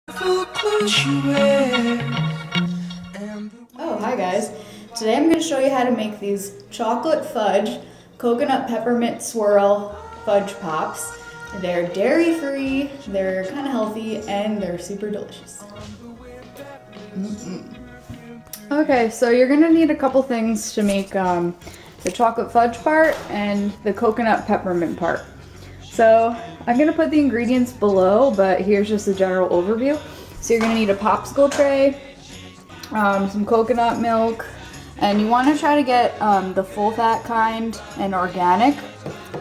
Oh, hi guys. Today I'm going to show you how to make these chocolate fudge coconut peppermint swirl fudge pops. They're dairy free, they're kind of healthy, and they're super delicious. Okay, so you're going to need a couple things to make the chocolate fudge part and the coconut peppermint part. So I'm going to put the ingredients below, but here's just a general overview. So you're going to need a popsicle tray, some coconut milk, and you want to try to get the full fat kind and organic,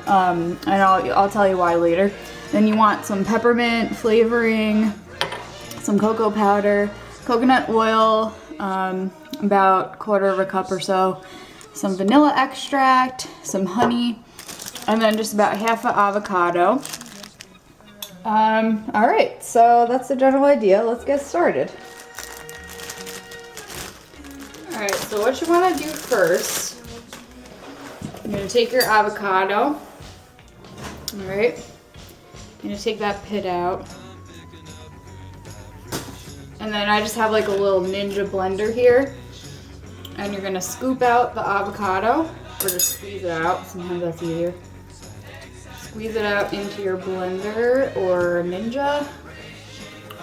and I'll tell you why later. Then you want some peppermint flavoring, some cocoa powder, coconut oil, about 1/4 cup or so, some vanilla extract, some honey, and then just about half an avocado. Alright, so that's the general idea. Let's get started. Alright, so what you want to do first, you're going to take your avocado. Alright, you're going to take that pit out. And then I just have like a little ninja blender here. And you're going to scoop out the avocado, or just squeeze it out. Sometimes that's easier. Squeeze it out into your blender or ninja,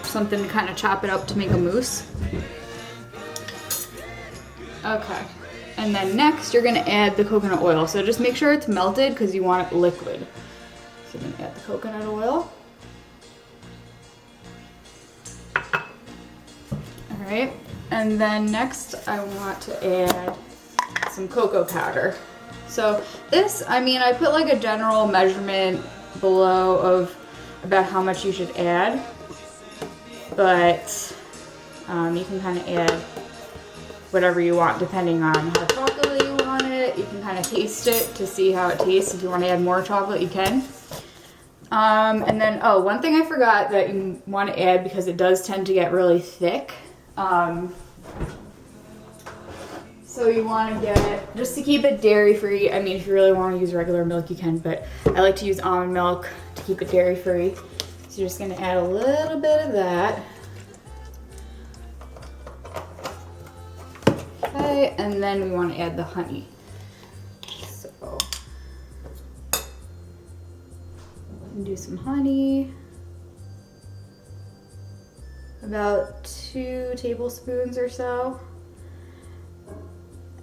something to kind of chop it up to make a mousse. Okay, and then next you're gonna add the coconut oil. So just make sure it's melted because you want it liquid. So you're gonna add the coconut oil. All right, and then next I want to add some cocoa powder. So this, I put like a general measurement below of about how much you should add, but you can kind of add whatever you want depending on how chocolatey you want it. You can kind of taste it to see how it tastes. If you want to add more chocolate, you can. And then, oh, one thing I forgot that you want to add because it does tend to get really thick. So you want to get, just to keep it dairy free, if you really want to use regular milk you can, but I like to use almond milk to keep it dairy free. So you're just going to add a little bit of that. Okay, and then we want to add the honey. So, do some honey. About 2 tablespoons or so.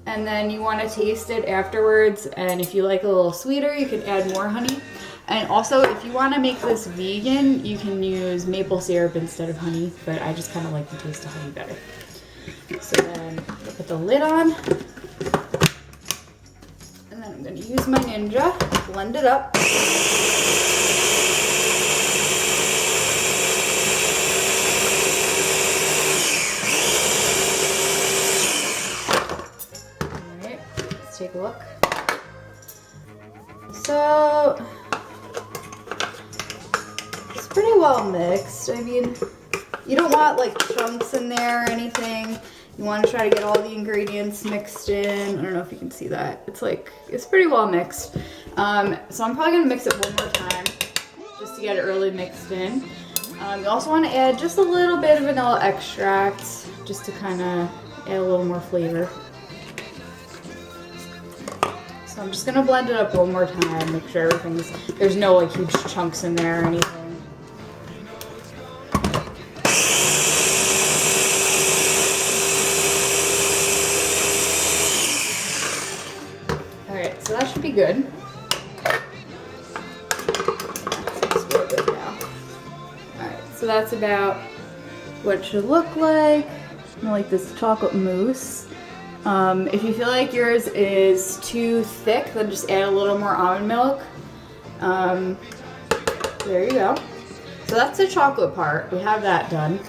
And then you want to taste it afterwards, and if you like a little sweeter, you can add more honey. And also, if you want to make this vegan, you can use maple syrup instead of honey, but I just kind of like the taste of honey better. So then I'll put the lid on, and then I'm going to use my Ninja, blend it up. Take a look. So it's pretty well mixed. You don't want like chunks in there or anything. You want to try to get all the ingredients mixed in. I don't know if you can see that. It's pretty well mixed. So I'm probably gonna mix it one more time just to get it really mixed in. You also want to add just a little bit of vanilla extract just to kind of add a little more flavor. So I'm just gonna blend it up one more time, make sure there's no like huge chunks in there or anything. Alright, so that should be good. Looks real good now. Alright, so that's about what it should look like. I like this chocolate mousse. If you feel like yours is too thick, then just add a little more almond milk. There you go. So that's the chocolate part. We have that done.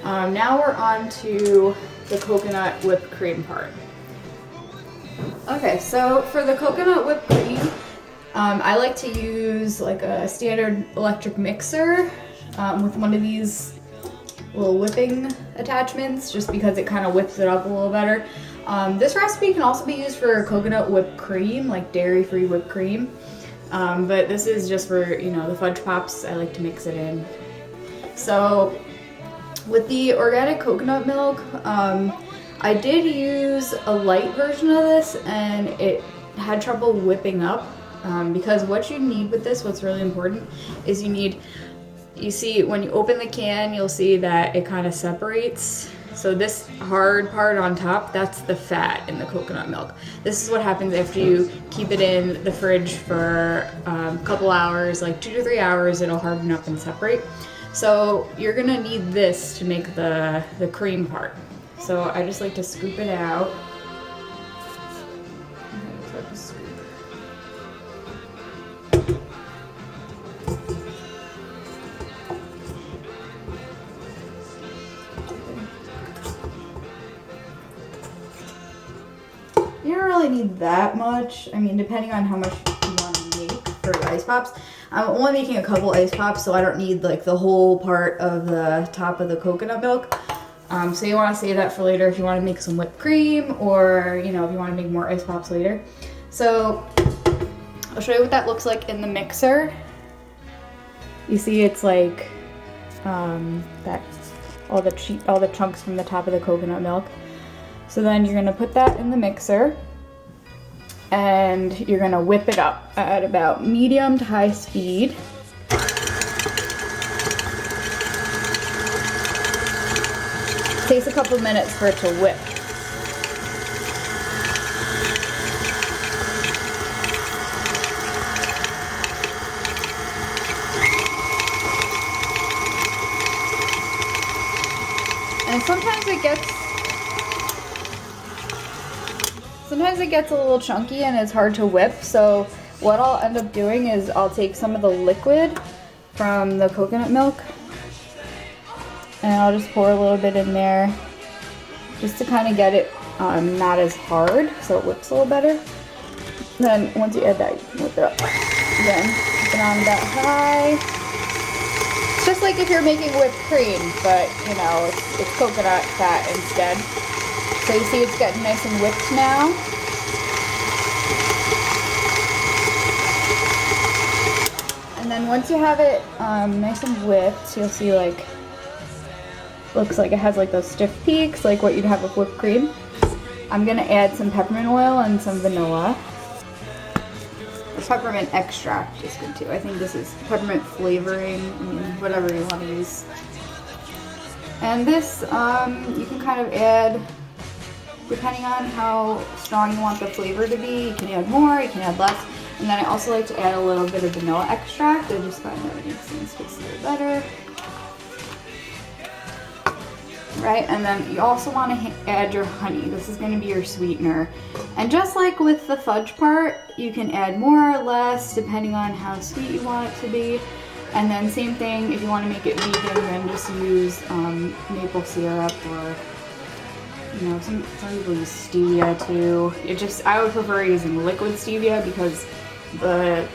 Now we're on to the coconut whipped cream part. Okay, so for the coconut whipped cream, I like to use like a standard electric mixer with one of these little whipping attachments, just because it kind of whips it up a little better. This recipe can also be used for coconut whipped cream, like dairy-free whipped cream. But this is just for, the fudge pops. I like to mix it in. So With the organic coconut milk, I did use a light version of this and it had trouble whipping up because what you need with this, what's really important, is you see when you open the can, you'll see that it kind of separates. So this hard part on top, that's the fat in the coconut milk. This is what happens after you keep it in the fridge for a couple hours, like 2 to 3 hours, it'll harden up and separate. So you're gonna need this to make the cream part. So I just like to scoop it out. You don't really need that much. I mean, depending on how much you want to make for the ice pops. I'm only making a couple ice pops, so I don't need like the whole part of the top of the coconut milk. So you want to save that for later if you want to make some whipped cream, or you know, if you want to make more ice pops later. So I'll show you what that looks like in the mixer. You see it's like that all the chunks from the top of the coconut milk. So then you're gonna put that in the mixer and you're gonna whip it up at about medium to high speed. It takes a couple minutes for it to whip. And sometimes it gets a little chunky and it's hard to whip, so what I'll end up doing is I'll take some of the liquid from the coconut milk and I'll just pour a little bit in there just to kind of get it not as hard so it whips a little better. Then once you add that, you can whip it up. Again, keep it on about high. It's just like if you're making whipped cream, but you know, it's coconut fat instead. So you see it's getting nice and whipped now. And then once you have it nice and whipped, you'll see like, looks like it has like those stiff peaks, like what you'd have with whipped cream. I'm gonna add some peppermint oil and some vanilla. The peppermint extract is good too. I think this is peppermint flavoring, I mean, whatever you want to use. And this, you can kind of add, depending on how strong you want the flavor to be. You can add more, you can add less. And then I also like to add a little bit of vanilla extract. I just find that it makes things taste a little better. Right, and then you also want to add your honey. This is going to be your sweetener. And just like with the fudge part, you can add more or less depending on how sweet you want it to be. And then same thing, if you want to make it vegan, then just use maple syrup, or you know, some people use stevia too. I would prefer using liquid stevia because the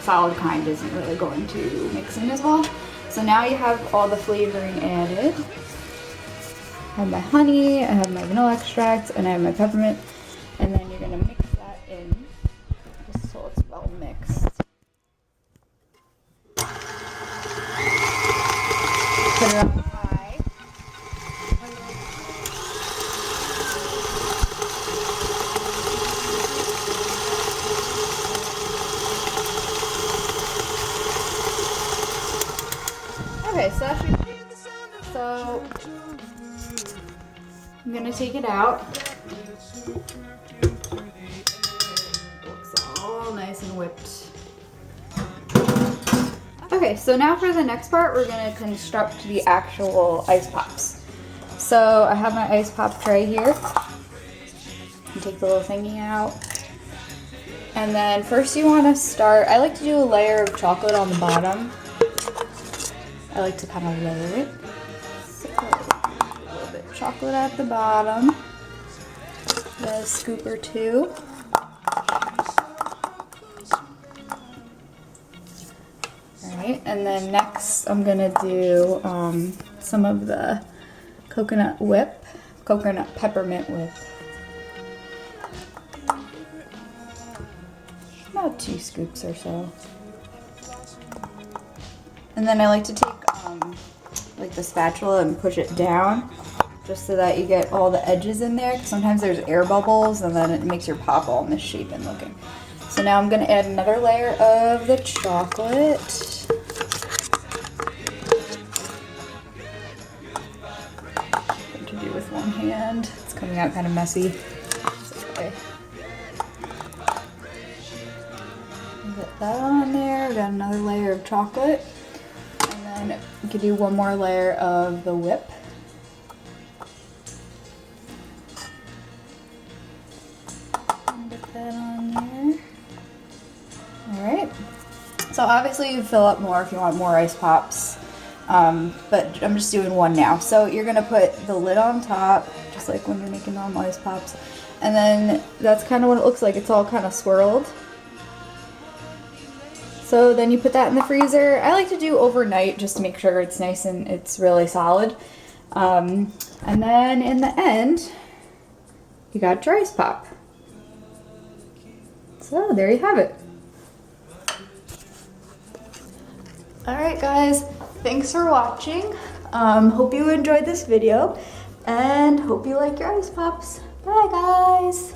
solid kind isn't really going to mix in as well. So now you have all the flavoring added. I have my honey, I have my vanilla extract, and I have my peppermint. And then you're gonna mix that in just so it's well mixed. Put it on high. Okay, so that should, so I'm gonna take it out. Looks all nice and whipped. Okay, so now for the next part, we're gonna construct the actual ice pops. So I have my ice pop tray here. Take the little thingy out. And then first you wanna start, I like to do a layer of chocolate on the bottom. I like to kind of layer it. So a little bit of chocolate at the bottom. A scoop or two. Alright, and then next I'm gonna do some of the coconut peppermint whip. About 2 scoops or so. And then I like to take like the spatula and push it down just so that you get all the edges in there. 'Cause sometimes there's air bubbles and then it makes your pop all misshapen looking. So now I'm gonna add another layer of the chocolate. What to do with one hand. It's coming out kind of messy. It's okay. Get that on there. Got another layer of chocolate. And then you could do one more layer of the whip. And get that on there. Alright. So obviously you fill up more if you want more ice pops. But I'm just doing one now. So you're going to put the lid on top, just like when you're making normal ice pops. And then that's kind of what it looks like. It's all kind of swirled. So then you put that in the freezer. I like to do overnight just to make sure it's nice and it's really solid. And then in the end, you got your ice pop. So there you have it. Alright guys, thanks for watching. Hope you enjoyed this video and hope you like your ice pops. Bye guys!